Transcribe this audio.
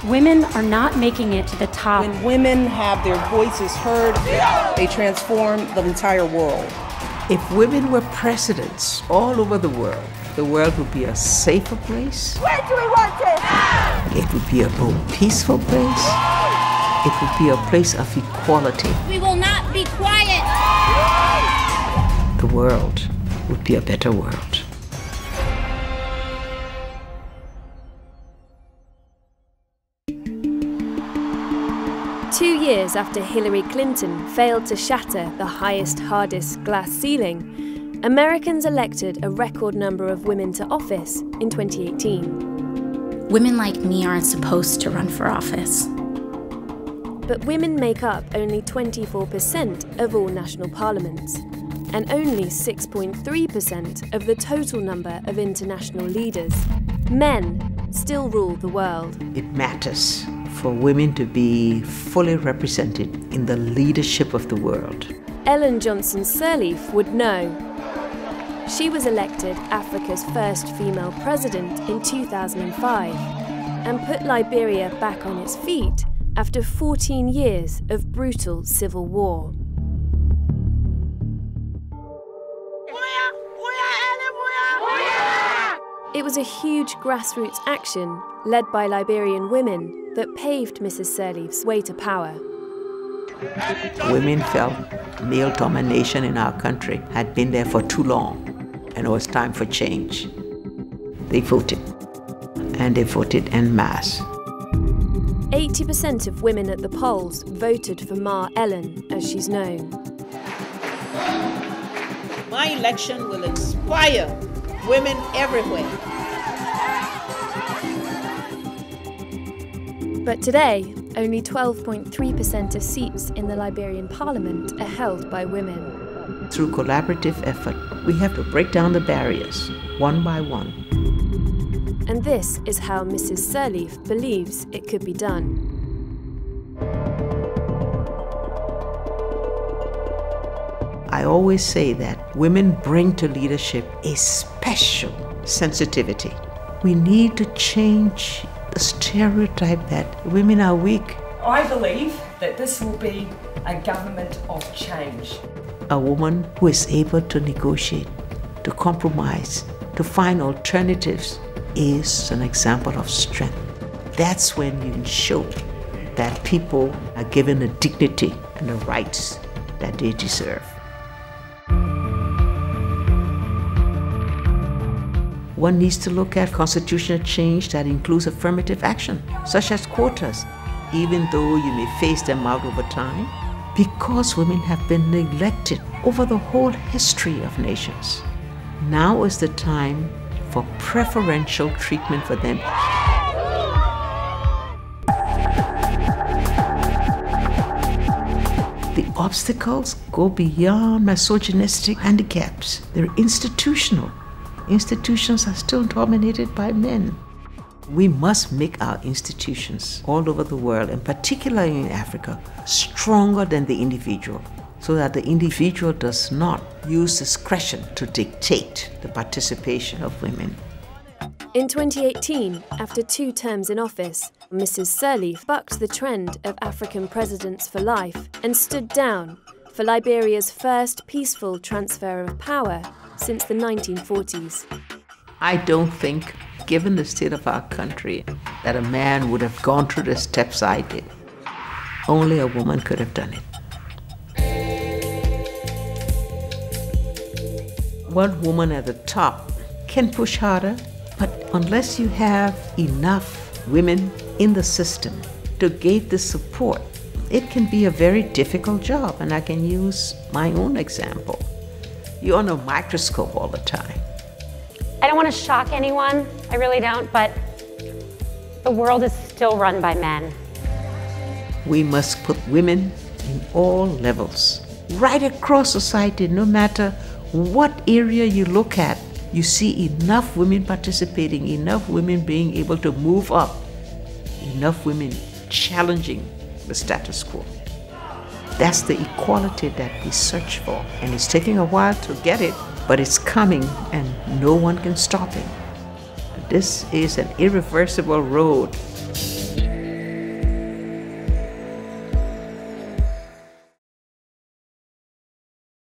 Women are not making it to the top. When women have their voices heard, they transform the entire world. If women were presidents all over the world would be a safer place. Where do we want it? It would be a more peaceful place. It would be a place of equality. We will not be quiet. The world would be a better world. Two years after Hillary Clinton failed to shatter the highest, hardest glass ceiling, Americans elected a record number of women to office in 2018. Women like me aren't supposed to run for office. But women make up only 24% of all national parliaments, and only 6.3% of the total number of international leaders. Men still rule the world. It matters for women to be fully represented in the leadership of the world. Ellen Johnson Sirleaf would know. She was elected Africa's first female president in 2005 and put Liberia back on its feet after 14 years of brutal civil war. It was a huge grassroots action led by Liberian women that paved Mrs. Sirleaf's way to power. Women felt male domination in our country had been there for too long, and it was time for change. They voted, and they voted en masse. 80% of women at the polls voted for Ma Ellen, as she's known. My election will inspire women everywhere. But today, only 12.3% of seats in the Liberian parliament are held by women. Through collaborative effort, we have to break down the barriers, one by one. And this is how Mrs. Sirleaf believes it could be done. I always say that women bring to leadership a special sensitivity. We need to change the stereotype that women are weak. I believe that this will be a government of change. A woman who is able to negotiate, to compromise, to find alternatives is an example of strength. That's when you show that people are given the dignity and the rights that they deserve. One needs to look at constitutional change that includes affirmative action, such as quotas, even though you may phase them out over time, because women have been neglected over the whole history of nations. Now is the time for preferential treatment for them. The obstacles go beyond misogynistic handicaps. They're institutional. Institutions are still dominated by men. We must make our institutions all over the world, and particularly in Africa, stronger than the individual, so that the individual does not use discretion to dictate the participation of women. In 2018, after 2 terms in office, Mrs. Sirleaf bucked the trend of African presidents for life and stood down for Liberia's first peaceful transfer of power since the 1940s. I don't think, given the state of our country, that a man would have gone through the steps I did. Only a woman could have done it. One woman at the top can push harder, but unless you have enough women in the system to give the support, it can be a very difficult job, and I can use my own example. You're on a microscope all the time. I don't want to shock anyone, I really don't, but the world is still run by men. We must put women in all levels, right across society, no matter what area you look at. You see enough women participating, enough women being able to move up, enough women challenging the status quo. That's the equality that we search for, and it's taking a while to get it, but it's coming and no one can stop it. This is an irreversible road